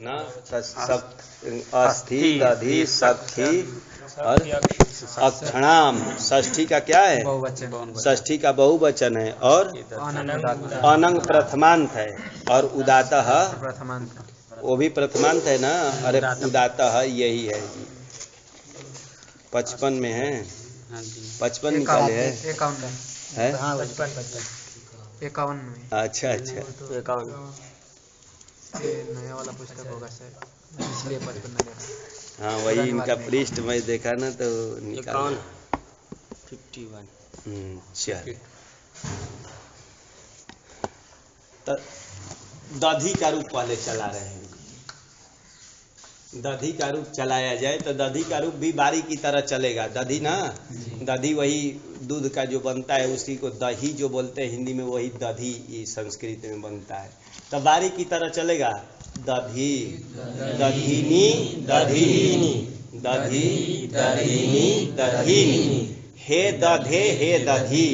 ना अस्थि दधि सख्ती और अक्षणाम। षष्ठी का क्या है? षष्ठी का बहुवचन है और अनंग प्रथमांत है और उदातः वो भी प्रथमांत है ना। अरे उदातः यही है जी। 55 में है, 55 निकाले है 51 में। अच्छा अच्छा 51 नया वाला पुस्तक होगा सर, इसलिए 55 ले रहा। हाँ वही इनका पृष्ठ मैं देखा ना तो निकाल 51 चल। तो दधी का रूप पहले चला रहे हैं। दधी का रूप चलाया जाए तो दधी का रूप भी बारी की तरह चलेगा। दधी ना, दधी वही दूध का जो बनता है उसी को दही जो बोलते हैं हिंदी में, वही दधी ये संस्कृत में बनता है। तो बारी की तरह चलेगा। दधी दधीनी दधीनी दधी दधीनी दधीनी हे दधे हे दधी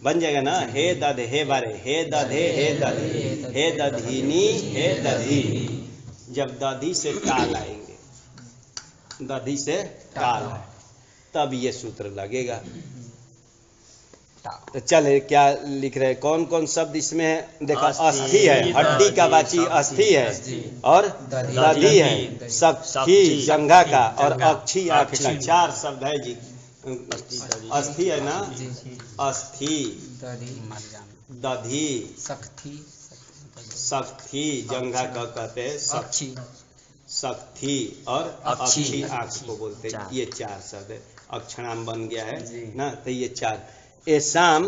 बन जाएगा ना। हे दधे हे बारे हे दधे हे दधी हे दधीनी हे दधी। जब दधी से टाल आएंगे, दधी से टाल है तब ये सूत्र लगेगा। तो चले क्या लिख रहे हैं, कौन कौन शब्द इसमें है? देखो अस्थि है, हड्डी का वाची अस्थि है और दधी है, सख्ती जंघा का और अक्षी आंख का। 4 शब्द है जी। अस्थि है ना, अस्थि दधी सख्ती जंघा का कहते हैं सख्ती और अक्षी आंख को बोलते हैं। ये 4 शब्द है। अक्षणाम बन गया है ना। तो ये 4 एसाम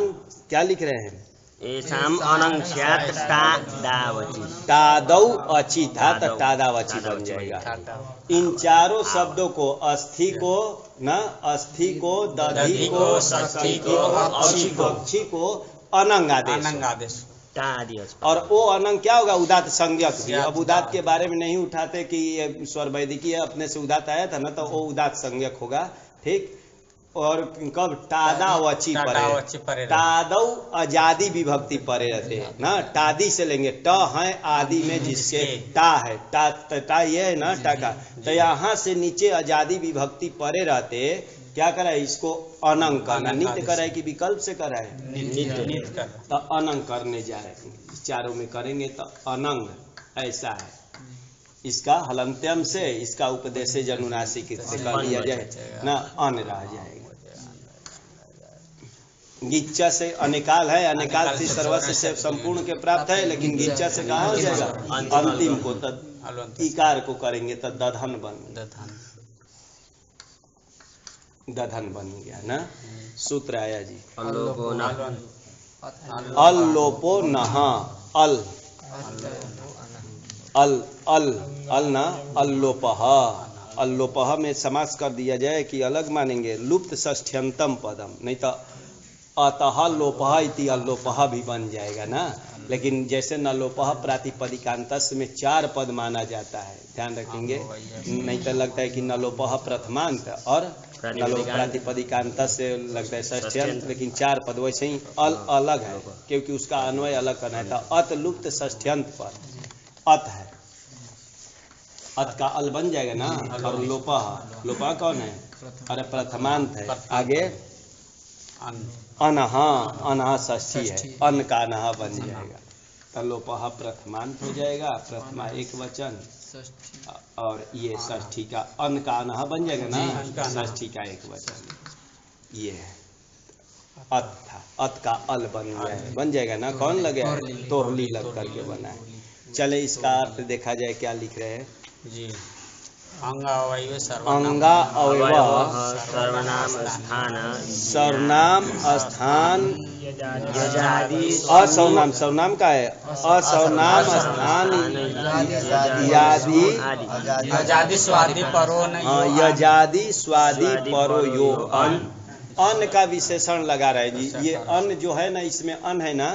क्या लिख रहे हैं? एसाम अनंस्यात तादावची। तादौ अची था तो तादावची बन जाएगा। इन चारों शब्दों को अस्थि को ना, अस्थि को दधी को सख्ती को अक्षी को अनंग आदेश और वो अनंग क्या होगा? उदात संज्ञक भी। अब उदात के बारे में नहीं उठाते कि ये स्वर वैदिकी है, अपने से उदात आया था ना, तो वो उदात संज्ञक होगा। ठीक। और कब टादा वची परे, टादौ आजादी विभक्ति परे रहते हैं ना। टादी से लेंगे, ट है आदि में जिसके टा है, टा ये है ना टा का। तो यहाँ से नीचे आजादी विभक्ति परे रहते क्या करा है? इसको अनंग करना। नित्य करा है कि विकल्प से करा है? नित्य। तो अनंग करने जा रहे हैं। चारों में करेंगे तो अनंग ऐसा है। इसका हलंत्यम से इसका उपदेश जनुनासिक से कर दिया जाए ना, अन रह जाएगा। गिच्चा से अनिकाल है, अनिकाल से सर्वस्व से संपूर्ण के प्राप्त है, लेकिन गिच्चा से कहाँ हो जाएगा? अंतिम को। तद इकार को करेंगे तो दधन बन गया ना। सूत्र आया जी। अल्लोपो नहा अल ना अल्लोपह। अल्लोपह में समास कर दिया जाए कि अलग मानेंगे। लुप्त षष्ठ्यंतम पदम, नहीं तो अतः लोपह इति अल्लोपह भी बन जाएगा ना। लेकिन जैसे नलोपह प्रातिपदिकांतस में 4 पद माना जाता है, ध्यान रखेंगे। नहीं तो लगता है कि नलोपह प्रथमांत और नलो प्रातिपदिकांतस से लगता है षष्ठ्यंत, लेकिन 4 पद। वैसे ही अल अलग है क्योंकि उसका अन्वय अलग करना था। अत लुप्त षष्ठ्यंत पद अत है, अत का अल बन जाएगा ना। और लोपह कौन है? अरे प्रथमांत है। आगे अनहा, अनहा षष्ठी है, अन का अनहा बन जाएगा। तो लोपह प्रथमांत हो जाएगा, प्रथमा एक वचन, और ये षष्ठी का अन का अनहा बन जाएगा ना, षष्ठी का एक वचन। ये है अत था, अत का अल बन जाएगा ना। कौन लगे? तोरली लग करके बना है। चले इसका अर्थ देखा जाए, क्या लिख रहे हैं जी। अंगा अवयव सर्वनाम स्थान असर्वनाम, सर्वनाम का है असर्वनाम स्थान यादि यजादि स्वादि परो यजादि स्वादि परो यो अन का विशेषण लगा रहे जी। ये अन जो है ना, इसमें अन है ना,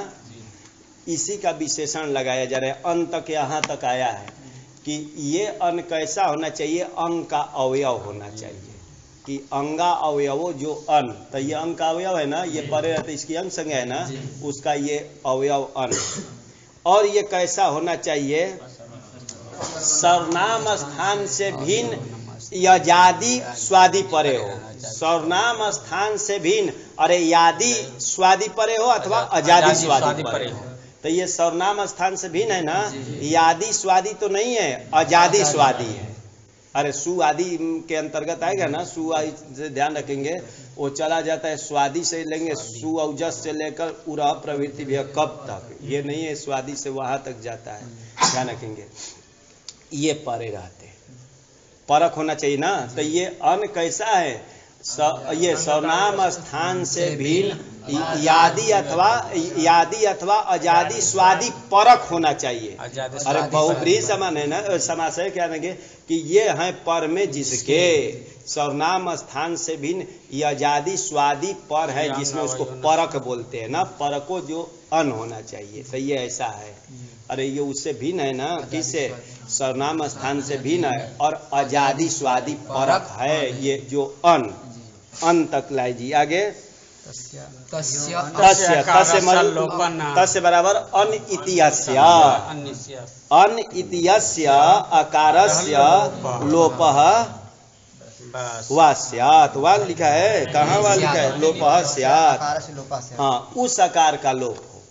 इसी का विशेषण लगाया जा रहा है। अन तक यहाँ तक आया है कि ये अन कैसा होना चाहिए? अंग का अवयव होना चाहिए। कि अंगा अवयवो जो अन, तो ये अंग का अवयव है ना, ये परे रहते इसकी अंग संज्ञा है ना, उसका ये अवयव अन। और ये कैसा होना चाहिए? सर्वनाम स्थान से भिन्न यजादि स्वादि परे हो, सर्वनाम स्थान से भिन्न, अरे यादि स्वादि परे हो अथवा अजादि स्वादि परे हो। तो ये सर्वनाम स्थान से भिन्न है ना, यादि स्वादि तो नहीं है, अजादि स्वादि है। अरे सु आदि के अंतर्गत आएगा ना, सु आदि से ध्यान रखेंगे, वो चला जाता है स्वादि से लेंगे, सु औजस से लेकर उरह प्रवृत्ति भी कब तक, ये नहीं है स्वादि से वहां तक जाता है, ध्यान रखेंगे। ये परे रहते, परख होना चाहिए ना। तो ये अन कैसा है, ये सर्वनाम स्थान से भिन्न यादि अथवा अजादि स्वादि परख होना चाहिए। अरे बहुब्रीहि समान है ना, समास क्या कहेंगे कि ये है पर में जिसके सर्वनाम स्थान से भिन्न यजादि स्वादि पर है, जिसमें उसको परख बोलते हैं ना, परको जो अन होना चाहिए। तो ये ऐसा है। अरे ये उससे भिन्न है ना, किससे, सर्वनाम स्थान से भिन्न है और अजादि स्वादि परख है, ये जो अन तक लाई जी। आगे तस्य बराबर अन इत्यस्य अकारस्य लोपः वा स्यात्। वा लिखा है, कहाँ वा लिखा है, लोपः स्यात्। हाँ, उस आकार का लोप हो,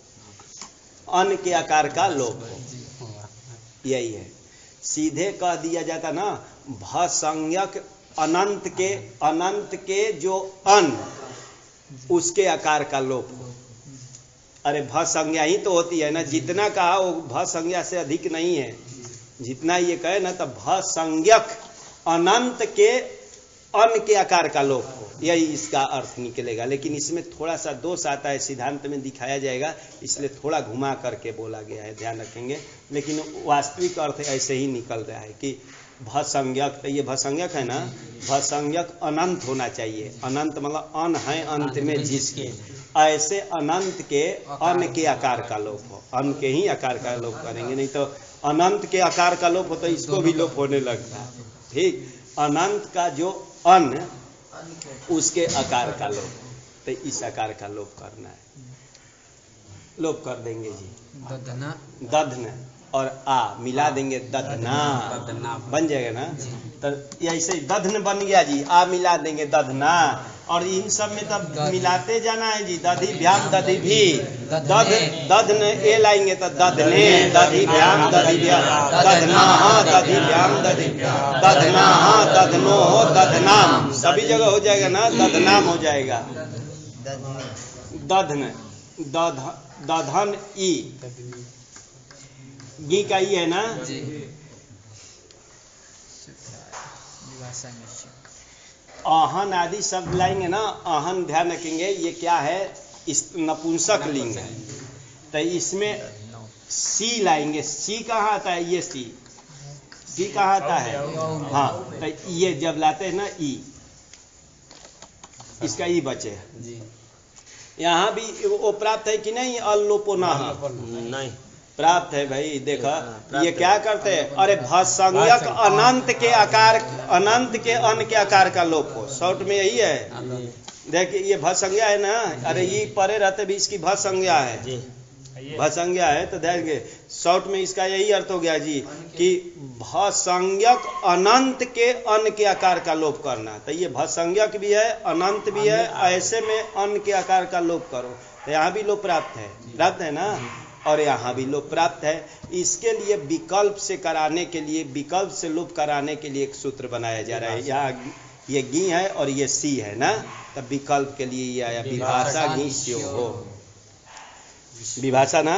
अन के आकार का लोप हो, यही है। सीधे कह दिया जाता ना, भसंज्ञक अनंत के जो अन, उसके आकार का लोप हो। अरे भ संज्ञा ही तो होती है ना, जितना कहा वो भ संज्ञा से अधिक नहीं है, जितना ये कहे ना, तो भ संज्ञक अनंत के अन के आकार का लोप हो, यही इसका अर्थ निकलेगा। लेकिन इसमें थोड़ा सा दोष आता है, सिद्धांत में दिखाया जाएगा, इसलिए थोड़ा घुमा करके बोला गया है, ध्यान रखेंगे। लेकिन वास्तविक अर्थ ऐसे ही निकल रहा है कि भसंज्ञक, तो ये भसंज्ञक है ना, भसंज्ञक अनंत होना चाहिए। अनंत मतलब अन है अंत में जिसके, ऐसे अनंत के अन के आकार का लोप हो, अन के ही आकार का लोप करेंगे, नहीं तो अनंत के आकार का लोप हो तो इसको भी लोप होने लगता है। ठीक, अनंत का जो अन, उसके आकार का लोप, तो इस आकार का लोप करना है, लोप कर देंगे जी। दधन और आ मिला देंगे, दधना बन जाएगा ना। तो ऐसे दधन बन गया जी, आ मिला देंगे दधना, और इन सब में तब मिलाते जाना है जी। दधि भ्याम दधि भी, दधन ए लाएंगे तो दधने, दधि भ्याम दधि भ्याम, दधना दधि भ्याम दधि, दधना दधनो दधनाम, सभी जगह हो जाएगा ना, दधनाम हो जाएगा। दधन दधन ई, गी का ई है ना, आहन आदि शब्द लाएंगे ना, आहन ध्यान रखेंगे ये क्या है, इस नपुंसक लिंग है, तो इसमें सी लाएंगे। सी कहाँ आता है, ये सी कहाँ आता है, हाँ, तो ये जब लाते हैं ना ई, इसका ई बचे। यहाँ भी वो प्राप्त है कि नहीं, अल्लोपोना नहीं प्राप्त है भाई। देखा ये क्या करते हैं, अरे भसंज्ञक अनंत के आकार, अनंत के अन के आकार का लोप हो, शॉर्ट में यही है। देखिए ये भसंज्ञा है ना, अरे ये परे रहते भी इसकी भसंज्ञा है, भसंज्ञा है, तो देखेंगे शॉर्ट में इसका यही अर्थ हो गया जी कि भसंज्ञक अनंत के अन के आकार का लोप करना। तो ये भसंज्ञक भी है, अनंत भी है, ऐसे में अन के आकार का लोप करो, तो यहाँ भी लोप प्राप्त है ना, और यहाँ भी लोप प्राप्त है। इसके लिए विकल्प से कराने के लिए, विकल्प से लोप कराने के लिए एक सूत्र बनाया जा रहा है। यहाँ ये गी है और ये सी है ना, तब विकल्प के लिए ये आया, विभाषा गी स्यो हो, विभाषा ना,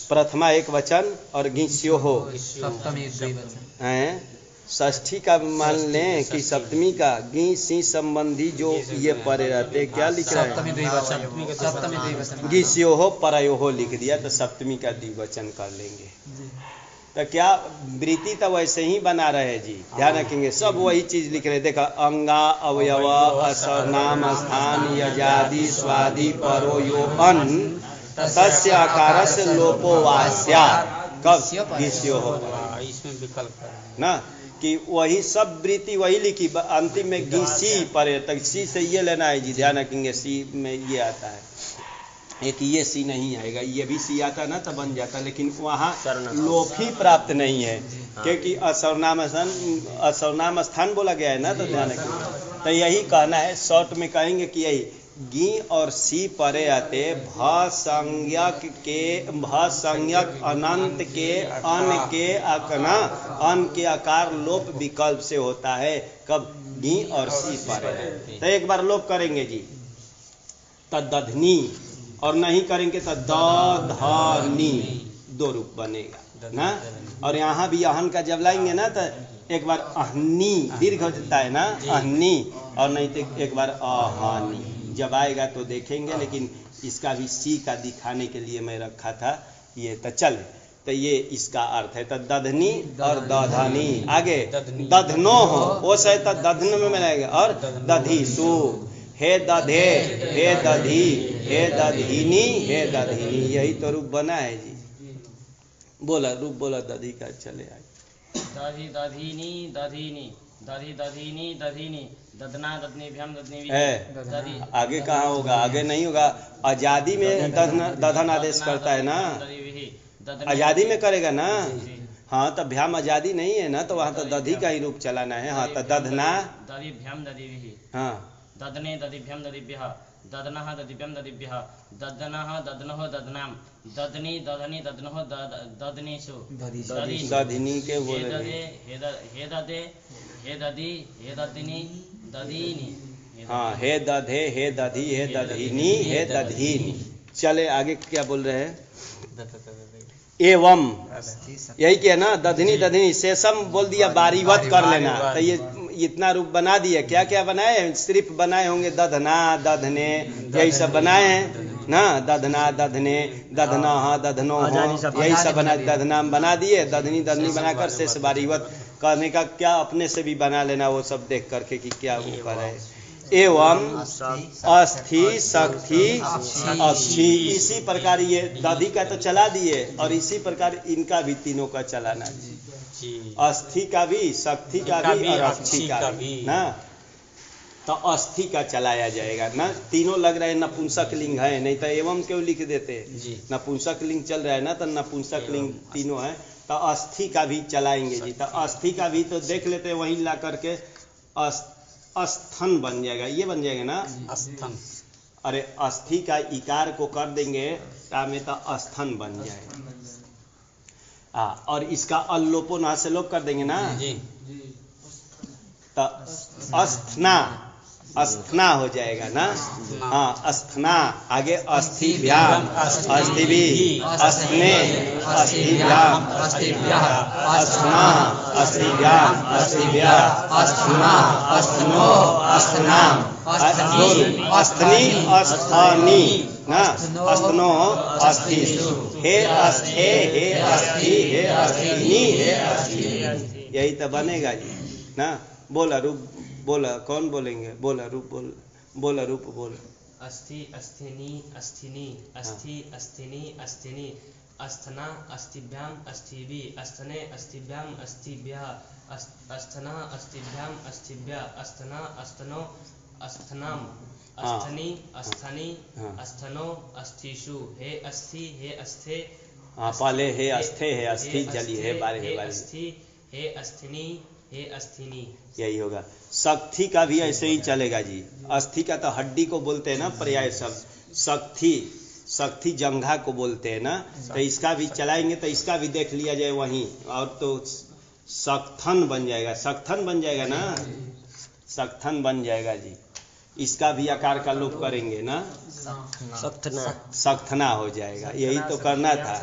प्रथमा एक वचन और गी स्यो हो, षष्ठी का मान लें कि सप्तमी का, गी सी संबंधी जो ये परे रहते, क्या लिख रहा है, गी स्यो हो परयो हो लिख दिया, तो सप्तमी का द्विवचन कर लेंगे। तो क्या वृत्ति तो वैसे ही बना रहे जी, ध्यान रखेंगे, सब वही चीज लिख रहे। देखा अंगा अवयव असर्वनाम स्थान यजादि स्वादि परो यो अन तस्य आकारस्य लोपो वा स्यात्, कब गिस्यो हो, इसमें विकल्प ना, कि वही सब वृत्ति वही लिखी, अंतिम में गी सी परे, तक सी से ये लेना है जी, ध्यान रखेंगे, सी में ये आता है। एक ये सी नहीं आएगा, ये भी सी आता ना तो बन जाता, लेकिन वहाँ लोप ही प्राप्त नहीं है, क्योंकि असर्वनाम स्थान बोला गया है ना, तो ध्यान रखिए। तो यही कहना है, शॉर्ट में कहेंगे कि यही गी और सी परे आते भ संज्ञक अनंत के अन के अकना अन के आकार लोप विकल्प से होता है। कब? गी और सी परे। तो एक बार लोप करेंगे जी, तदधनी, और नहीं करेंगे तो दधनी, दो रूप बनेगा ना। और यहाँ भी अहन का जब लाएंगे ना तो एक बार अहनी दीर्घ हो जाता है ना, अहनी, और नहीं तो एक बार अहानी जब आएगा तो देखेंगे, लेकिन इसका भी सी का दिखाने के लिए मैं रखा था ये। तो चल, तो ये इसका अर्थ है। तो दधनी और दधनी, आगे दधनो हो वो सही, तो दधन में मिलेगा, और दधीसु, हे दधे, हे दधी, हे दधीनी, हे दधीनी, यही तो रूप बना है जी। बोला रूप, बोला दधी का, चले आगे। दधी दधीनी दधीनी, दधी दधीनी दधीनी, दधना दधनीभ्याम दधनीभि, है आगे कहाँ होगा? आगे नहीं होगा। आजादी में दधन आदेश करता है ना, आजादी में करेगा ना। हाँ, तो भ्याम आजादी नहीं है ना, तो वहाँ तो दधी का ही रूप चलाना है। हाँ, तो दधना दधिभ्याम दधिभिः, हाँ, दधने दधिभ्याम दधिभ्यः, दधनः दधिभ्याम दधिभ्यः, दधनः दधनः दधनाम, दधनी दधनी दधनः दधनीषु, दधिनी के बोले हे दधे हे दधी हे दधिनी दधीनी। हाँ, हे दधे, हे दधी, हे दधीनी, हे दधीनी। चले आगे क्या बोल रहे हैं? एवं, यही क्या ना, दधनी दधनी, शेषम बोल दिया, बारीवत कर लेना। तो ये इतना रूप बना दिया। क्या क्या बनाए हैं? सिर्फ बनाए होंगे दधना, दधने, यही सब बनाए हैं ना, दधना, दधने, दधना, दधनो, यही सब बना, दधना बना दिए, दधनी दधनी बनाकर शेष बारीवत करने का क्या अपने से भी बना लेना, वो सब देख करके कि क्या वो करे। एवं अस्थि शक्ति अक्षी, इसी प्रकार ये दधी का तो चला दिए, और इसी प्रकार इनका भी तीनों का चलाना, अस्थि का भी, शक्ति का भी और अक्षी का भी ना। तो अस्थि का चलाया जाएगा ना। तीनों लग रहा है नपुंसक लिंग है, नहीं तो एवं क्यों लिख देते? नपुंसक लिंग चल रहा है ना, तो नपुंसक लिंग तीनों है। तो अस्थि का भी चलाएंगे जी। तो अस्थि का भी तो देख लेते हैं, वहीं ला करके अस्थन बन जाएगा, ये बन जाएगा ना, अस्थन। अरे अस्थि का इकार को कर देंगे में तो अस्थन बन जाएगा। और इसका अल्लोपो ना से लोप कर देंगे ना, तो अस्थना, अस्थना हो जाएगा ना। हाँ, अस्थना, आगे अस्थिभ्याम, अस्थिभि, अस्थने, अस्थिभ्याम, अस्थिभ्यः, अस्थना, अस्थिभ्याम, अस्थिभ्यः, अस्थना, अस्थनो, अस्थनाम, अस्थनी, अस्थानी ना, अस्थनो, अस्थिषु, हे अस्थे, हे अस्थि, हे अस्थिनी, हे अस्थि, यही तो बनेगा जी ना। बोला रूप, बोला कौन बोलेंगे? बोला रूप, बोल, बोला रूप, बोल। अस्थि अस्थिनी अस्थिनी, अस्थि अस्थिनी अस्थिनी, अस्थना अस्थिभ्याम अस्थिभि, अस्थने अस्थिभ्याम अस्थिभ्यः, अस्थना अस्थिभ्याम अस्थिभ्यः, अस्थना अस्थनो अस्थनाम, अस्थनी अस्थनी, अस्थनो अस्थिषु, हे अस्थि, हे अस्थे। हाँ, पहले हे अस्थे, हे अस्थि चली है, बारे हे अस्थि, हे अस्थिनी, हे अस्थिनी, यही होगा। शक्ति का भी ऐसे ही चलेगा जी। अस्थि का तो हड्डी को बोलते हैं ना, पर्याय शब्द। शक्ति, शक्ति जंघा को बोलते हैं ना, तो इसका भी चलाएंगे, तो इसका भी देख लिया जाए वहीं, और तो सक्थन बन जाएगा, सक्थन बन जाएगा ना, सक्थन बन जाएगा जी। इसका भी आकार का लोप करेंगे ना, सक्थना हो जाएगा। यही तो करना था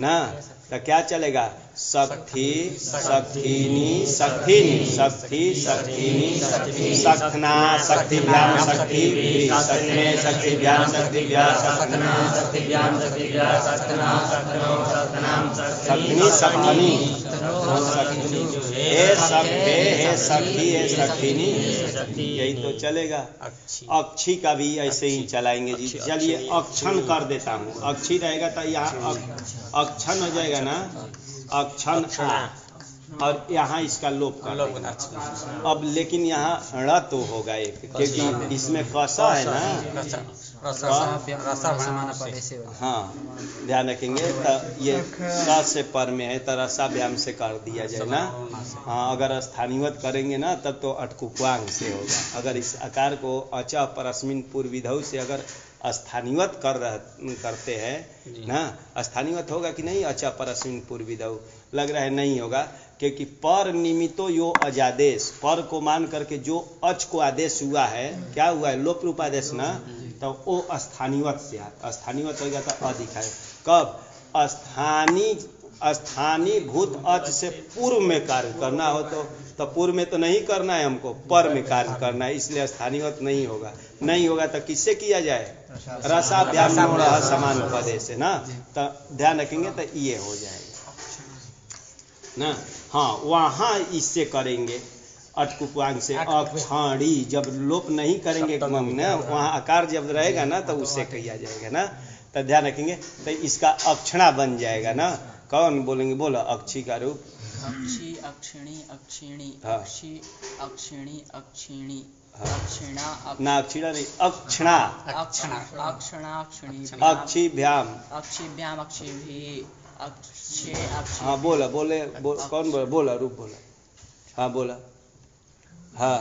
ना। तो क्या चलेगा? शक्ति, शक्तिनी, शक्तिनी, शक्ति, शक्तिनी, सक्थना, शक्तिभ्याम, शक्तिभि, सक्थने, शक्तिभ्याम, शक्तिभ्यः, सक्थना, शक्तिभ्याम, शक्तिभ्यः, सक्थना, सक्थनो, सक्थनाम, सक्थिनी, सक्थनी, हे सक्थे, हे शक्ति, हे शक्तिनी, यही तो चलेगा। अक्षी का भी ऐसे ही चलाएंगे जी। चलिए अक्षण कर देता हूँ। अक्षी रहेगा तो यहाँ अक्षण हो जाएगा ना, अक्षण आ, और यहाँ इसका लोप कर देंगे। अब लेकिन यहाँ ण तो होगा एक, क्योंकि इसमें कसा है ना, हाँ ध्यान रखेंगे। तो ये स से पर में है तो रसाभ्याम से कर दिया जाए ना। हाँ अगर स्थानीवत करेंगे ना तब तो अटकुक्वांग से होगा। अगर इस आकार को अच परस्मिन पूर्वविधौ से अगर स्थानीवत करते हैं ना, स्थानीवत होगा कि नहीं अच परस्मिन पूर्वविधौ? लग रहा है नहीं होगा, क्योंकि पर निमित्तो यो अजादेश, पर को मान करके जो अच को आदेश हुआ है, क्या हुआ है? लोप रूप आदेश ना, तो वो स्थानीवत से स्थानीवत हो गया तो अधिक है। कब? स्थानीय भूत अच से पूर्व में कार्य करना हो तो पूर्व में तो नहीं करना है हमको, पर में कार्य करना है, इसलिए स्थानीवत नहीं होगा। नहीं होगा तो किससे किया जाए? रसाभ्याम समान पदे से ना। तो ध्यान रखेंगे तो ये हो जाएगा ना। हाँ वहाँ इससे करेंगे अटकुपांग से अक्षाणी, जब लोप नहीं करेंगे ना, वहाँ आकार जब रहेगा ना तो उससे किया जाएगा ना। तो ध्यान रखेंगे तो इसका अक्षणा बन जाएगा ना। कौन बोलेंगे? बोलो अक्षी का रूप। अक्षी अक्षिणी अक्षिणी हाँ। अक्षी अक्षिणी अक्षिणी हाँ। अक्षिणा ना अक्षिणा नहीं, अक्षणा। अक्षणा अक्षणा अक्षिणी अक्षिभ्याम अक्षिभ्याम अक्षिभिः अक्षे अक्षि। हाँ बोला कौन बोला? बोला रूप बोला। हाँ बोला। हाँ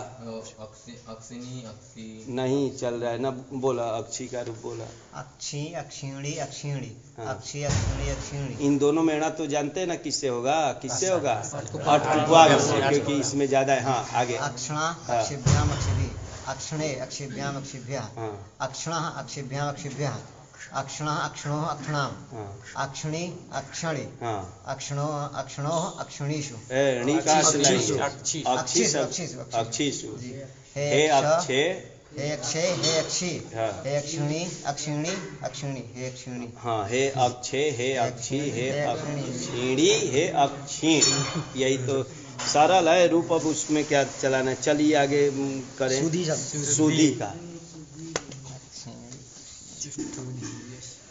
अक्षिणी अक्षी नहीं चल रहा है ना, बोला अक्षी का रूप बोला। अक्षी अक्षिणी अक्षिणी हाँ। अक्षी अक्षिणी अक्षिणी। इन दोनों में ना तो जानते हैं ना किससे होगा? किससे होगा? अटकुपांग से, क्योंकि इसमें ज्यादा है। हाँ आगे। अक्षणा हाँ। अक्षिभ्याम अक्षिभिः अक्षणे अक्षिभ्याम अक्षिभ्यः हाँ अक्षणः अक्षिभ्याम अक्षिभ्यः अक्षणः अक्षणोः अक्षणाम् हाँ अक्षिणी अक्षणी हाँ। अक्षणोः अक्षिणीषु णिकाश्लेषु अक्षिषु, अक्षिषु अक्षिषु, अक्षिषु जी। हे अक्षे हे अक्षे हे अक्षी हाँ। हे अक्षिणी अक्षिणी अक्षिणी हे अक्षिणी। हाँ हे अक्षे हे अक्षी हे अक्षिणी हे अक्षीण। यही तो सरल है रूप। अब उसमें क्या चलाना है? चलिए आगे करें। सुधी का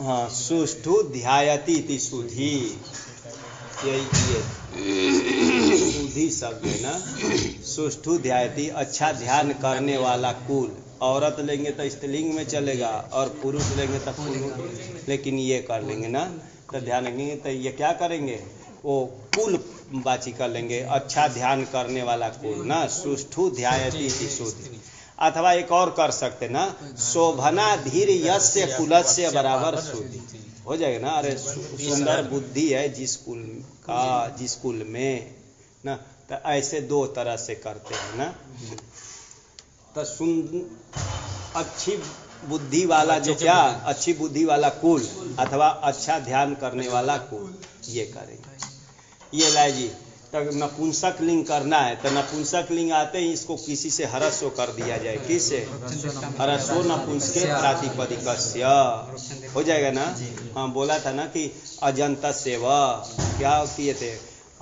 हाँ सुष्ठु ध्यायति इति सुधी, यही सुधी शब्द है ना। सुष्ठु ध्यायति अच्छा ध्यान करने वाला कुल। औरत लेंगे तो स्त्रीलिंग में चलेगा और पुरुष लेंगे तो पुरुष, लेकिन ये कर लेंगे ना। तो ध्यान रखेंगे तो ये क्या करेंगे? वो कुल बाची कर लेंगे, अच्छा ध्यान करने वाला कुल ना। सुष्ठु ध्यायति इति सुधी। अथवा एक और कर सकते ना, शोभना धीर यस्य कुलस्य बराबर सुधी हो जाएगा ना। अरे सुंदर बुद्धि है जिस कुल का, जिस कुल में ना, तो ऐसे दो तरह से करते हैं ना। तो अच्छी बुद्धि वाला जो क्या, अच्छी बुद्धि वाला कुल अथवा अच्छा ध्यान करने वाला कुल, ये करेंगे। ये लाए जी। तो नपुंसक लिंग करना है तो नपुंसक लिंग आते ही इसको किसी से हरस्व कर दिया जाए। किससे? हरस्व नपुंसके प्रातिपदिकस्य हो जाएगा ना। हाँ बोला था ना कि अजंतस्य व क्या किए थे?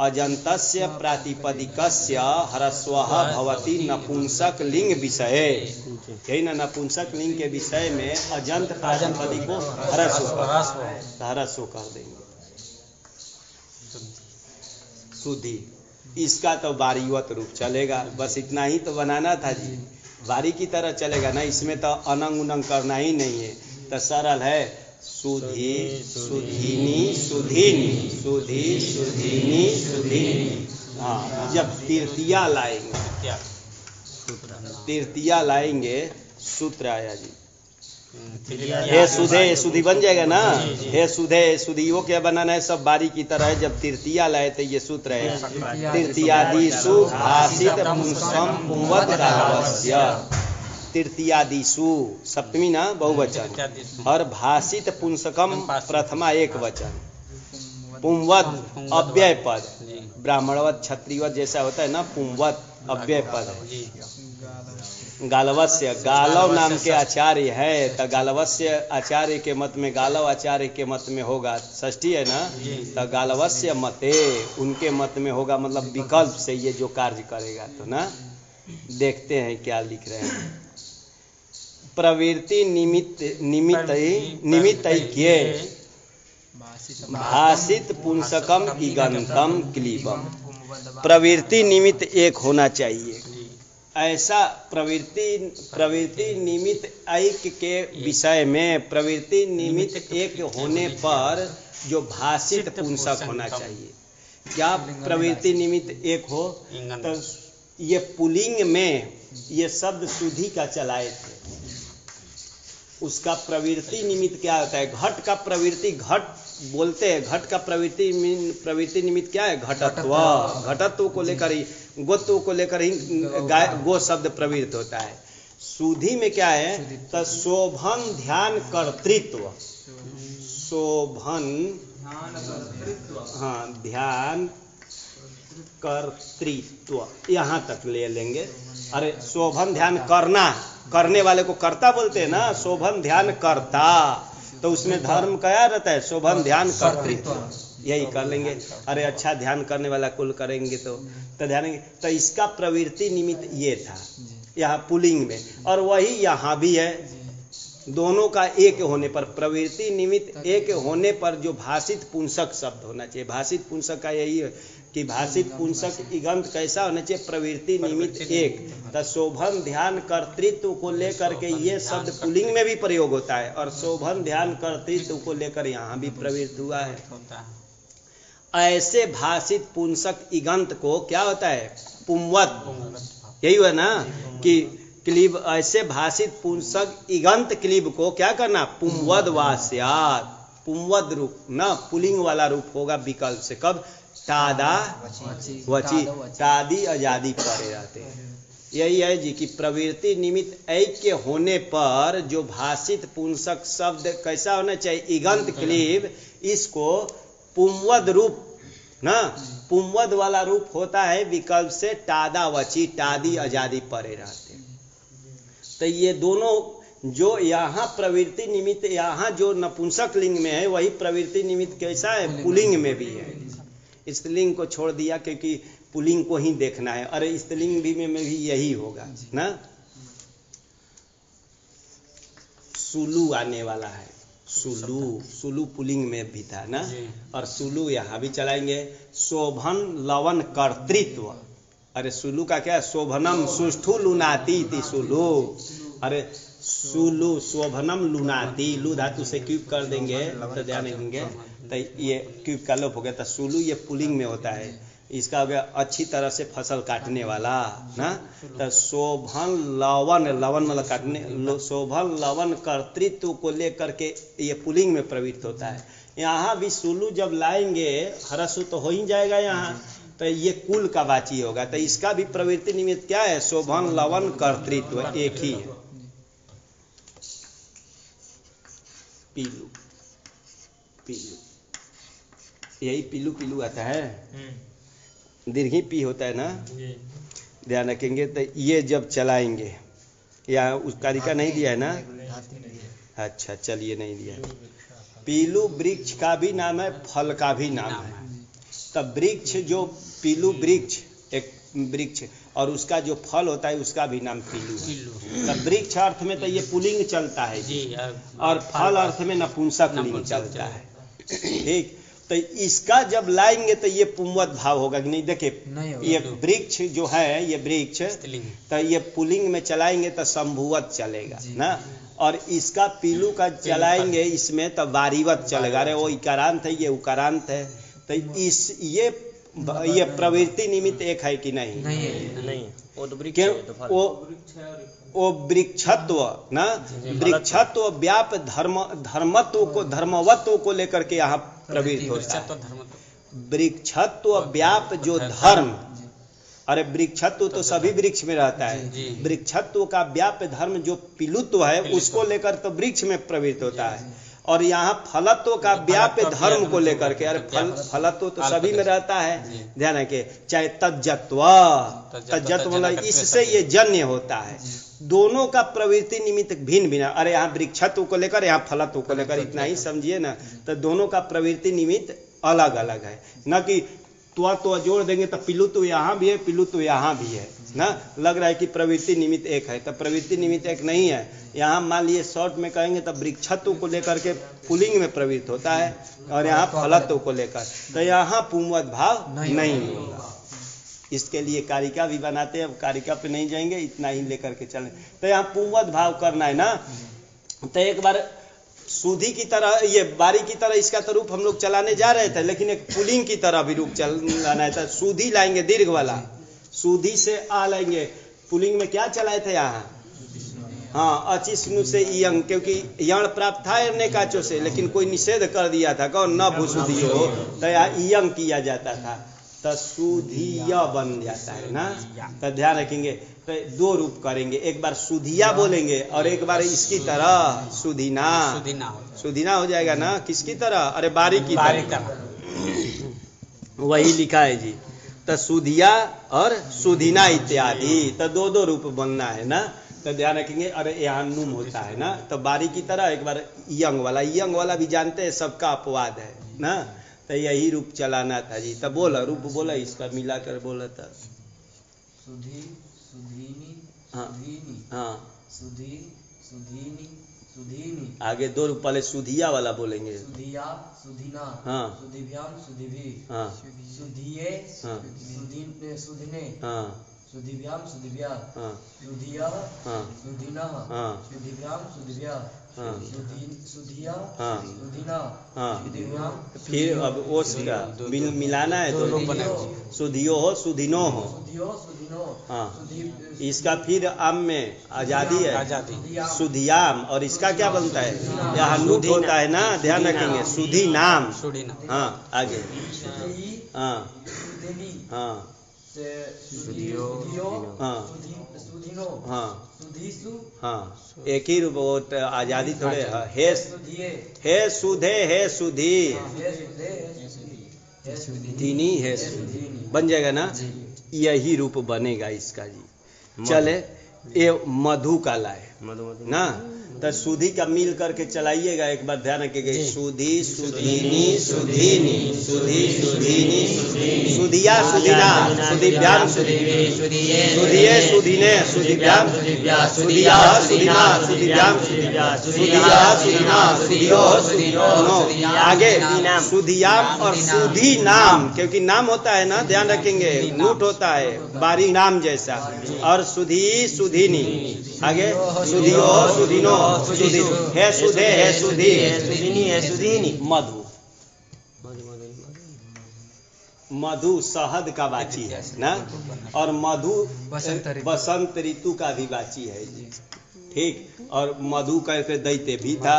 अजंतस्य प्रातिपदिकस्य ह्रस्वः भवति नपुंसक लिंग विषय। यही ना, नपुंसक लिंग के विषय में अजंत प्रातिपदिक को ह्रस्व कर देंगे। सुधी इसका तो बारीवत रूप चलेगा। बस इतना ही तो बनाना था जी, बारी की तरह चलेगा ना। इसमें तो अनंग उनंग करना ही नहीं है, तो सरल है। सुधी सुधीनी सुधीनी सुधी सुधीनी सुधीनी। हाँ जब तृतीया लाएंगे, तृतीया लाएंगे सूत्र आया जी। हे सुधे सुधी बन जाएगा ना। हे सुधे सुधी वो क्या बनाना है? सब बारी की तरह है। जब तृतीया लाए तो ये सूत्र है तृतीयादिषु भाषित पुंसकम पुंवत गालवस्य। तृतीयादिषु सप्तमी ना बहुवचन, और भाषित पुंसकम प्रथमा एक वचन। पुंवत अव्यय पद, ब्राह्मणवत क्षत्रियवत जैसा होता है ना, पुंवत अव्यय पद है। गालवस्य गालव नाम के आचार्य है, तो गालवस्य आचार्य के मत में, गालव आचार्य के मत में होगा षष्ठी है ना, तो गालवस्य मते उनके मत में होगा, मतलब विकल्प से ये जो कार्य करेगा। तो ना देखते हैं क्या लिख रहे हैं। प्रवृत्ति निमित्तैक्ये भाषित पुंसकम इगंतम क्लीबम। प्रवृत्ति निमित्त एक होना चाहिए, ऐसा प्रवृत्ति निमित्त ऐक्य के विषय में प्रवृत्ति निमित्त एक होने पर जो भाषित पुंसक होना चाहिए। क्या प्रवृत्ति निमित्त एक हो? तो ये पुल्लिंग में ये शब्द सुधी का चलाए थे, उसका प्रवृत्ति निमित्त क्या होता है? घट का प्रवृत्ति, घट बोलते हैं, घट का प्रवृत्ति निमित्त क्या है? घटत्व। घटत्व को लेकर ही, गोत्व को लेकर ही गो शब्द प्रवृत्त होता है। सुधी में क्या है? तो शोभन ध्यान कर्तृत्व, शोभन हाँ ध्यान कर्तृत्व, यहाँ तक ले लेंगे। अरे शोभन ध्यान करना, करने वाले को कर्ता बोलते हैं ना, शोभन ध्यान करता, तो उसमें धर्म क्या रहता है? शोभन ध्यान कर्तृत्व, यही कर लेंगे। अरे अच्छा ध्यान करने वाला कुल करेंगे तो ध्यान, तो इसका प्रवृत्ति निमित्त ये था यहाँ पुल्लिंग में, और वही यहाँ भी है। दोनों का एक होने पर, प्रवृत्ति निमित्त एक होने पर जो भाषित पुंसक शब्द होना चाहिए। भाषित पुंसक का यही है कि भाषित पुंसक इगंत कैसा होना चाहिए? प्रवृत्ति निमित्त एक। तो शोभन ध्यान कर्तृत्व को लेकर के ये शब्द पुल्लिंग में भी प्रयोग होता है, और शोभन ध्यान कर्तृत्व को लेकर यहाँ भी प्रवृत्त हुआ है। ऐसे भाषित पुंसक इगंत को क्या होता है? पुंवद। यही हुआ ना कि क्लीब, ऐसे भाषित पुंसक इगंत क्लीब को क्या करना? पुंवद वास्यात, पुंवद रूप ना, पुल्लिंग वाला रूप होगा विकल्प से। कब? तादा वची, तादी आजादी परे रहते हैं। यही है जी कि प्रवृत्ति निमित्त ऐक्य होने पर जो भाषित पुंसक शब्द कैसा होना चाहिए? इगंत क्लीब, इसको पुंवद रूप ना, पुंवद वाला रूप होता है विकल्प से तादा वची, तादी आजादी परे रहते हैं। तो ये दोनों जो यहाँ प्रवृत्ति निमित्त, यहाँ जो नपुंसक लिंग में है वही प्रवृत्ति निमित्त कैसा है? पुल्लिंग में भी है। स्त्रीलिंग को छोड़ दिया क्योंकि पुल्लिंग को ही देखना है। अरे स्त्रीलिंग भी में भी यही होगा ना। सुलू आने वाला है, सुलू पुल्लिंग में भी था ना, और सुलू यहाँ भी चलाएंगे। शोभन लवन कर्तृत्व, अरे सुलू का क्या? शोभनम सुष्ठु लुनाती थी सुलू। अरे सुलू शोभनम लुनाती, लू धातु से क्यूब कर देंगे तो ध्यान देंगे, तो ये क्यूब का लोप हो गया। तो सुलू ये पुल्लिंग में होता है, इसका हो गया अच्छी तरह से फसल काटने वाला ना। तो शोभन लवन, लवन मतलब काटने, शोभन लवन कर्तृत्व को लेकर के ये पुल्लिंग में प्रवृत्त होता है। यहाँ भी सुलू जब लाएंगे हरसु तो हो ही जाएगा यहाँ, तो ये कुल का वाची होगा। तो इसका भी प्रवृत्ति निमित्त क्या है? शोभन लवन कर्तृत्व, एक ही है। पीलू, पीलू, यही पीलू पीलू आता है, दीर्घी पी होता है ना, ध्यान रखेंगे। तो ये जब चलाएंगे, या उस कारिका नहीं दिया है ना? अच्छा चलिए, नहीं दिया। पीलू वृक्ष का भी नाम है, फल का भी नाम है। तब वृक्ष जो पीलू वृक्ष, एक वृक्ष, और उसका जो फल होता है उसका भी नाम पीलू है। तब वृक्ष अर्थ में तो ये पुल्लिंग चलता है जी, और फल अर्थ में नपुंसक लिंग चलता है। ठीक, तो इसका जब लाएंगे तो ये पुंवद भाव होगा कि नहीं? देखिए ये वृक्ष जो है, ये वृक्ष, तो ये पुल्लिंग में चलाएंगे तो संभुवत चलेगा ना, और इसका पीलू का चलाएंगे इसमें तो वारिवत चलेगा। अरे वो इकारांत है, ये उकारांत है। तो इस ये प्रवृत्ति निमित्त एक है कि नहीं? नहीं, वो तो वृक्ष क्यों? है, तो फल। वो वृक्षत्व ना, वृक्षत्व व्याप धर्मत्व को, धर्मवत्व को लेकर के यहाँ प्रवृत्त होता है। वृक्षत्व व्याप जो धर्म, अरे वृक्षत्व तो सभी वृक्ष में रहता है, वृक्षत्व का व्याप धर्म जो पीलुत्व है उसको लेकर तो वृक्ष में प्रवृत्त होता है। और यहाँ फलत्व का व्याप धर्म को लेकर के, अरे फलत्व तो सभी में रहता है, ध्यान रखिए। चाहे तज्जत्व, तज्जत्व मतलब इससे ये जन्य होता है। दोनों का प्रवृत्ति निमित्त भिन्न भिन्न। अरे यहाँ वृक्षत्व को लेकर, यहाँ फलत्व को लेकर, इतना ही समझिए ना। तो दोनों का प्रवृत्ति निमित्त अलग अलग है, न कि तो जोड़ देंगे तो पिलुत्व यहाँ भी है, पिलुत्व यहाँ भी है ना। लग रहा है कि प्रवृत्ति निमित्त एक है, तो प्रवृत्ति निमित्त एक नहीं है। यहाँ मान लिए शॉर्ट में कहेंगे तो वृक्षत्व को लेकर के पुल्लिंग में प्रवृत्त होता है, और यहाँ फलत्व को लेकर, तो यहाँ पुंवद भाव नहीं होगा। इसके लिए कारिका भी बनाते हैं, अब कारिका पे नहीं जाएंगे, इतना ही लेकर के चलें। तो यहाँ पुंवत भाव करना है ना। तो एक बार सुधी की तरह, ये बारी की तरह इसका तो रूप हम लोग चलाने जा रहे थे, लेकिन एक पुलिंग की तरह भी रूप चलाना है। सुधी लाएंगे दीर्घ वाला, सुधी से आ लाएंगे। पुलिंग में क्या चलाए थे यहाँ? हाँ, अचिष्णु से यंग, क्योंकि यण प्राप्त था अनेकाचों से, लेकिन कोई निषेध कर दिया था, कौन? न भूसुधी हो, तो यहाँ यंग किया जाता था, तो सुधिया बन जाता है ना। तो ध्यान रखेंगे, तो दो रूप करेंगे, एक बार सुधिया बोलेंगे और एक बार इसकी तरह सुधीना। सुधीना हो जाएगा ना, किसकी तरह? अरे बारी की तरह, वही लिखा है जी। तो सुधिया और सुधीना इत्यादि, तो दो दो रूप बनना है ना। तो ध्यान रखेंगे। अरे यहाँ नुम होता है ना, तो बारी की तरह, एक बार यंग वाला। यंग वाला भी जानते हैं, सबका अपवाद है ना। तो यही रूप चलाना था जी। तो बोला, रूप बोला, इसका मिलाकर बोला था। सुधी, सुधीनी, हाँ सुधीनी, हाँ, सुधी, सुधीनी, सुधीनी। आगे दो रूप पहले सुधिया वाला बोलेंगे। सुधिया, सुधीना, हाँ, सुधिभ्याम, सुधिभी, हाँ, सुधिये, हाँ, सुधीने, सुधिने, हाँ, सुधिभ्याम, सुधिभ्या, हाँ, सुधिया, हाँ, सुधिना, हाँ, सुधिभ्याम, सुधिभ्या, हाँ, सुधिया, हाँ, सुधिना, हाँ। सुधिभ्याम। फिर अब ओस का मिलाना है, तो सुधियो हो, सुधिनो हो। सुधियो, सुधिनो, हाँ, सुधी, इसका फिर आम में आजादी है, सुधियाम। और इसका क्या बनता है? यहाँ नुट होता है ना, ध्यान रखेंगे, सुधी नाम। हाँ, आगे, सुधी, हाँ, सुधिनी, हाँ, सुधियो, हाँ, सुधिनो, हाँ, सुधीसु, हाँ, एक ही रूप। वो तो आजादी थोड़े है। हे सुधिये, हे सुधे, हे सुधी, हे सुधे, हे सुधी, हे सुधी, दीनी, हे सुधी, बन जाएगा ना। यही रूप बनेगा इसका जी। चले, ये मधु का लाए ना, तो सुधी का मिल करके चलाइएगा। एक बार ध्यान रखिएगा, सुधी, सुधीनी, सुधीनी, सुधी, सुधीनी, सुधिया, सुधीना, सुधिभ्याम, सुधिये, सुधीने, सुधिभ्याम, सुधिया, सुधीना, सुधिभ्याम, सुधिया, सुधीना, सुधियो, सुधीनो। आगे सुधियाम और सुधी नाम, क्योंकि नाम होता है ना, ध्यान रखेंगे, नूट होता है बारी नाम जैसा। और सुधी, सुधीनी, आगे सुधियो, सुधीनो, सुधी, हे सुधे, हे सुधी, सुधीनी है, सुधीनी। मधु, मधु शहद का वाची है ना, और मधु बसंत ऋतु का भी वाची है जी। ठीक, और मधु करके दैत्य भी था,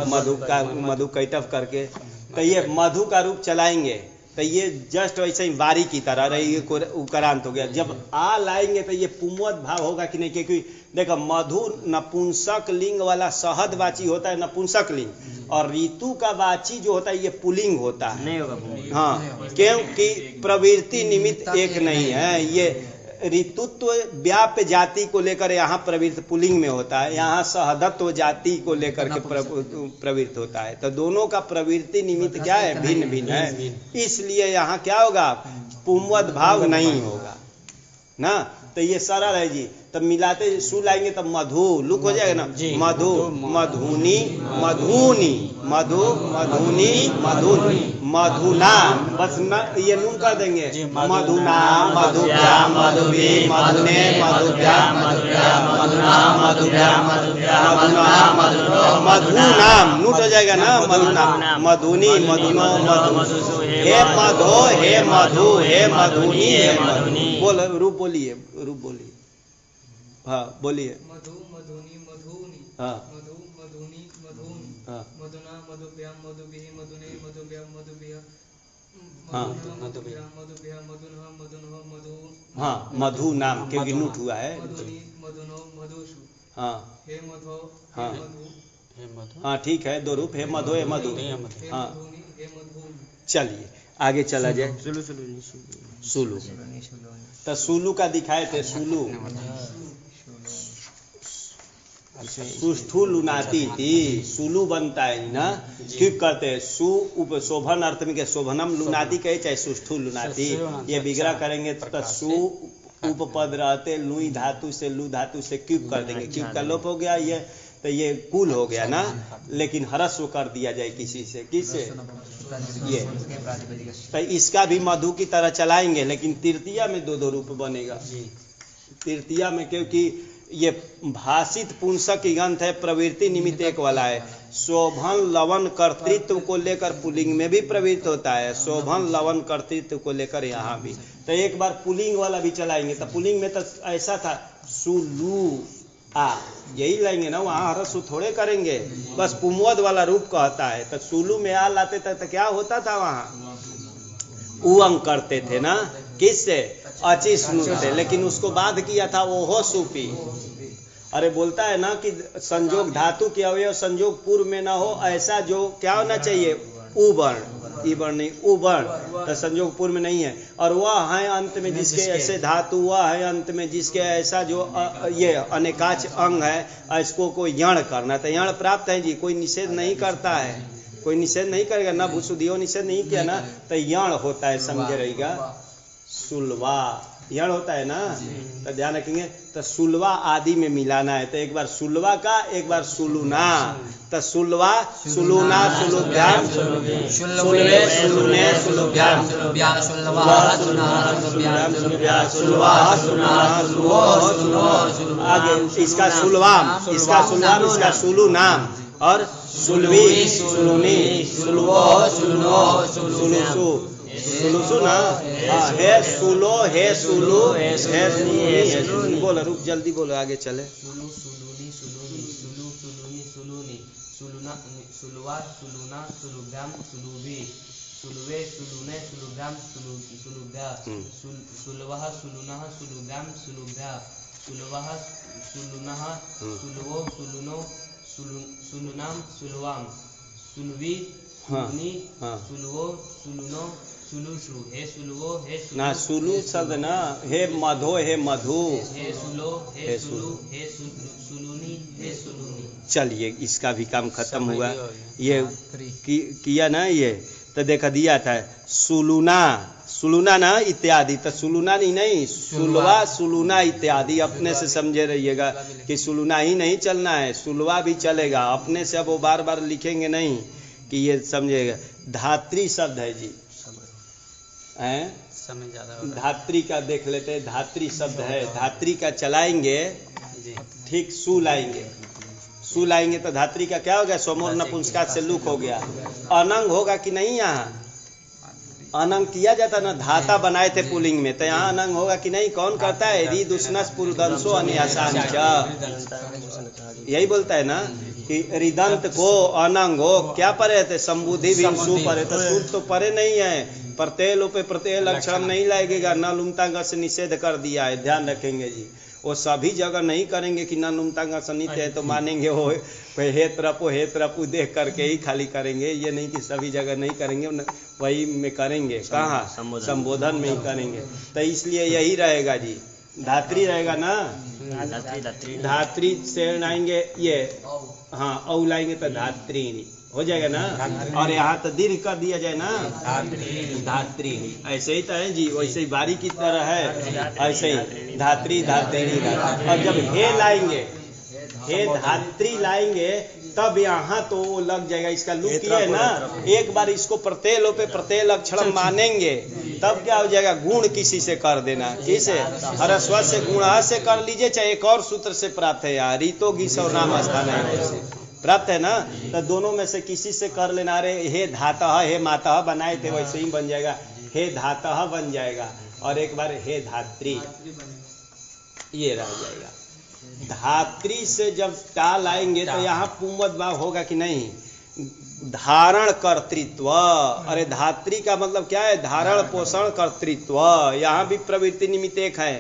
मधु का, मधु कैटव करके। तो ये मधु का रूप चलाएंगे, तो ये जस्ट वैसे ही बारी की तरह रही, उकरांत हो गया। जब आ लाएंगे तो ये पुंवत भाव होगा कि नहीं, क्योंकि देखो मधु नपुंसक लिंग वाला शहद वाची होता है, नपुंसक लिंग, और ऋतु का वाची जो होता है ये पुलिंग होता है। नहीं होगा। हाँ, क्योंकि प्रवृत्ति निमित्त एक नहीं है। ये ऋतुत्व व्याप्य जाति को लेकर यहाँ प्रवृत्त पुलिंग में होता है, यहाँ सहदत्व जाति को लेकर के प्रवृत्त होता है। तो दोनों का प्रवृत्ति निमित्त क्या है? भिन्न भिन्न है। इसलिए यहाँ क्या होगा? पुंवत भाव नहीं होगा ना। तो ये सरल है जी। तब मिलाते सु लाएंगे तब मधु लुक हो जाएगा ना। मधु, मधुनी, मधुनी, मधु, मधुनी, मधुनी, मधुना, बस न ये नून कर देंगे। मधुना, मधुभ्या, मधुभी, मधुने, मधुभ्या, मधुभ्या, मधुना, मधुभ्या, मधुभ्या, मधुना, मधुनाम नूट हो जाएगा ना। मधुनाम, मधुनी, मधुनो, मधु, हे मधो, हे मधु, हे मधुनी, हे मधुनी। बोल रूप बोलिए, रूप बोलिए। हाँ बोलिए। मधु, मधुनी, मधुनी, हाँ मधु, मधुनी, मधुनी, हाँ मधुना, मधुभ्याम, मधुभिः, मधुने, मधुभ्याम, मधुभिः, हाँ मधुभ्याम, मधुभ्याम, मधुनः, मधुनः, मधु, हाँ मधु नाम क्योंकि नूट हुआ है। मधुनी, मधुनो, मधुषु, हाँ हे मधो, हाँ। हे मधु, हाँ ठीक है, दो रूप, हे मधु, हे मधु। हे हाँ मधुनी, हे मधुनी। चलिए आगे चला जाए। सुलू, तो सुलू का दिखाए थे। सुलू सुष्ठु लुनाती थी, सुलू बनता है ना। क्यों करते हैं? सु उप शोभन अर्थ में के शोभनम लुनाती कहे चाहे सुष्ठु लुनाती। ये विग्रह करेंगे तो सु उपपद रहते लुई धातु से लू धातु से क्यूब कर देंगे। क्यूब का लोप हो गया। ये तो ये कुल हो गया ना, लेकिन ह्रस्व कर दिया जाए किसी से, किससे, ये। तो इसका भी मधु की तरह चलाएंगे, लेकिन तृतीया में दो दो रूप बनेगा। तृतीया में क्योंकि ये भाषित पुंसक की गंध है, प्रवृत्ति निमित्त एक वाला है। शोभन लवन कर्तृत्व को लेकर पुलिंग में भी प्रवृत्त होता है, शोभन लवन कर्तृत्व को लेकर यहाँ भी। तो एक बार पुलिंग वाला भी चलाएंगे। तो पुलिंग में तो ऐसा था सुलू आ, यही लाएंगे ना, वहाँ ह्रस्व थोड़े करेंगे, बस पुमवद वाला रूप कहता है। तो सुलू में आ लाते थे तो क्या होता था, वहाँ उंग करते थे ना, किससे, अची स्नु से। लेकिन उसको बाद किया था ओहो सुपी। अरे बोलता है ना कि संयोग धातु के अवयव संयोग पूर्व में ना हो, ऐसा जो क्या होना चाहिए, उवर्ण, इवर्ण नहीं उवर्ण, तो संयोग पूर्व में नहीं है। और वह है अंत में जिसके ऐसे धातु, वह है अंत में जिसके ऐसा जो ये अनेकाच अंग है, इसको कोई यण करना, तो यण प्राप्त है जी, कोई निषेध नहीं करता है, कोई निषेध नहीं करेगा ना, भूसुदियो निषेध नहीं किया ना, तो यण होता है, समझे रहेगा। सुलवा यण होता है ना, तो ध्यान रखेंगे। तो सुलवा आदि में मिलाना है, तो एक बार सुलवा का, एक बार सुलुना। तो सुलवा सुलुना सुलुभ्याम, सुलवे सुलुने सुलुभ्याम, सुलवा सुलुना, आगे इसका सुलवाम, इसका सुलवाम, इसका सुलुनाम, और सुलवी सुलुनी, सुलवो सुलुनो सुलुसु, सुलुसु ना, हाँ, हे सुलो, हे सुलू, हे सुलूनी। बोलो, रुक जल्दी बोलो, आगे चले। सुलू सुलूनी सुलूनी, सुलू सुलूनी सुलूनी, सुलुना सुलवा सुलुना सुलुभ्याम सुलुभी, सुलवे सुलुने सुलुभ्याम सुलुभ्या, सुलवः सुलुनः सुलुभ्याम सुलुभ्या, सुलवः सुलुनः सुलवो सुलुनो सुलुनाम सुलवाम, सुलवी सुलुनी सुलवो सुलुनो सुलुसु, हे सुलवो हे ना, सुलू शब्द ना, हे मधो, हे मधु, हे सुलो हे सुलू, हे सुलुनी हे सुलुनी। चलिए, इसका भी काम खत्म हुआ। ये किया ना, ये तो देखा दिया था सुलुना, सुलुना ना इत्यादि, तो सुलुना नहीं, सुलवा सुलुना इत्यादि, अपने से समझे रहिएगा कि सुलुना ही नहीं चलना है, सुलवा भी चलेगा अपने से। अब वो बार बार लिखेंगे नहीं कि ये समझेगा। धात्री शब्द है जी, हैं, समय ज्यादा धात्री का देख लेते हैं, धात्री शब्द है, धात्री का चलाएंगे, ठीक, सु लाएंगे, सु लाएंगे तो धात्री का क्या हो गया, सोमोर नपुंसकात से लुक हो गया। अनंग होगा कि नहीं, यहाँ अनंग किया जाता ना, धाता बनाए थे पुलिंग में, तो यहाँ अनंग होगा कि नहीं, कौन करता है, रिदुष्णस पुरुदंसो अन्यासान च, यही बोलता है ना कि रिदंत को अनंग हो, क्या पढ़े थे, संबुद्धि भी सु पढ़े, तो सु तो पढ़े नहीं है, प्रत्यय लोपे प्रत्यय लक्षण नहीं लगेगा, न लुमतांग से निषेध कर दिया है, ध्यान रखेंगे जी। वो सभी जगह नहीं करेंगे कि न लुमतांग से नित्य है तो मानेंगे वो हे तरपो देख करके ही खाली करेंगे, ये नहीं कि सभी जगह नहीं करेंगे, वही में करेंगे, कहाँ, संबोधन में ही करेंगे। तो इसलिए यही रहेगा जी, धात्री रहेगा ना, धात्री से लाएंगे ये, हाँ, औ लाएंगे तो धात्री हो जाएगा ना, और यहाँ तो दीर्घ कर दिया जाए ना, धात्री, ऐसे ही तो है जी, वैसे ही बारी की तरह है, ऐसे ही धात्री धात्री। और जब हे लाएंगे, हे धात्री लाएंगे, तब यहाँ तो वो लग जाएगा, इसका लुक किया है ना, एक बार इसको प्रत्यय लोपे प्रत्यय लक्षण मानेंगे, तब क्या हो जाएगा, गुण किसी से कर देना, किसे, ह्रस्व से गुण से कर लीजिए, चाहे एक और सूत्र से प्राप्त है, यार रीतो गीस और नाम स्थान है प्राप्त है ना, तो दोनों में से किसी से कर लेना। रे हे धातः हे मातः बनाए थे, वैसे ही बन जाएगा, हे धातः बन जाएगा, और एक बार हे धात्री, ये रह जाएगा। धात्री से जब टाल आएंगे तो यहाँ पुमद भाव होगा कि नहीं, धारण कर्तृत्व, अरे धात्री का मतलब क्या है, धारण पोषण कर्तृत्व, यहाँ भी प्रवृत्ति निमित्त एक है,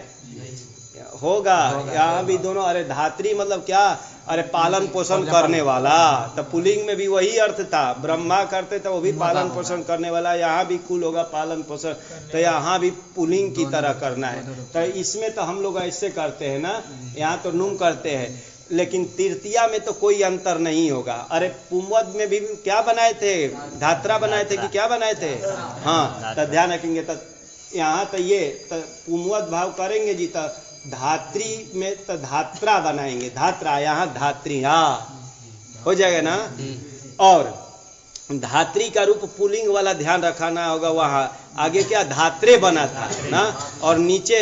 होगा यहाँ भी दोनों। अरे धात्री मतलब क्या, अरे पालन पोषण करने वाला, तो पुलिंग में भी वही अर्थ था, ब्रह्मा करते तो वो भी पालन पोषण करने वाला, यहाँ भी कुल होगा पालन पोषण, तो यहाँ भी पुलिंग की तरह करना है। तो इसमें तो हम लोग ऐसे करते हैं ना, यहाँ तो नुम करते हैं, लेकिन तृतीया में तो कोई अंतर नहीं होगा। अरे पुमवद में भी क्या बनाए थे, धात्रा बनाए थे कि क्या बनाए थे, हाँ, तो ध्यान रखेंगे। तो यहाँ तो ये तो पुमवद भाव करेंगे जी, तो धात्री में तो धात्रा बनाएंगे, धात्रा, यहाँ धात्री, हाँ हो जाएगा ना। और धात्री का रूप पुल्लिंग वाला ध्यान रखाना होगा। वहाँ आगे क्या धात्रे बना था ना, और नीचे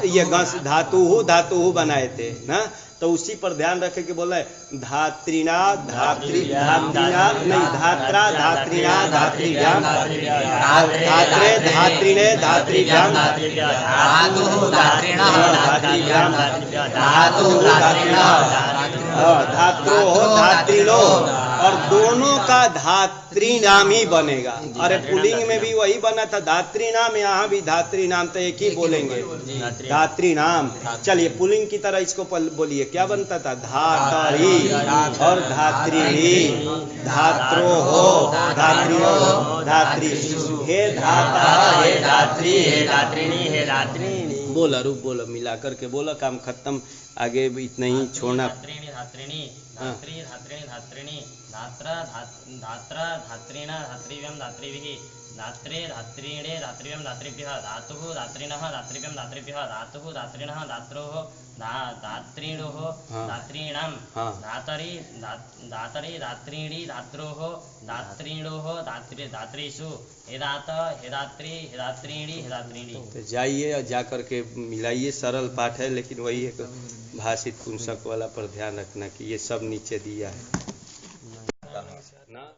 ये धातु बनाए थे ना, तो उसी पर ध्यान रखे कि बोल रहे धात्रिना धात्रिना नहीं धात्रा धात्रिना धात्रिभ्याम धात्रे धात्रिणे धात्रिभ्याम धात्रो धात्रिनो, और दोनों का धात्री नाम ही बनेगा। अरे पुल्लिंग में भी वही बना था धात्री नाम, यहाँ भी धात्री नाम, तो एक ही बोलेंगे धात्री नाम। चलिए पुल्लिंग की तरह इसको बोलिए, क्या बनता था धातरी और धात्रिणी, धात्रो हो धात्रियो धात्री, हे धाता हे धात्री हे धात्रिणी हे धात्रिणी। बोला रूप बोलो, मिला करके बोला, काम खत्म। आगे इतना ही छोड़ना। धात्रिणी धात्रिणी धात्री धात्रिणी धात्रिणी धात्रा धात्रा धात्रिणा धात्रिभ्यं धात्रिभिः धात्रे धात्रीणे धात्रिभ्यं धात्रिभ्यः धातुः धात्रिणः धात्रिभ्यं धात्रिभ्यः धातुः धात्रिणः धात्रोः धात्रीणोः धात्रीणां धातरि धातरि धात्रीणि धात्रोः धात्रीणोः धात्रीषु हे दाता हे दात्री हे दात्रीणि हे दात्रीणि। तो जाइए और जा करके मिलाइए, सरल पाठ है, लेकिन वही एक भाषित पुंसक वाला पर ध्यान रखना कि ये सब नीचे दिया है।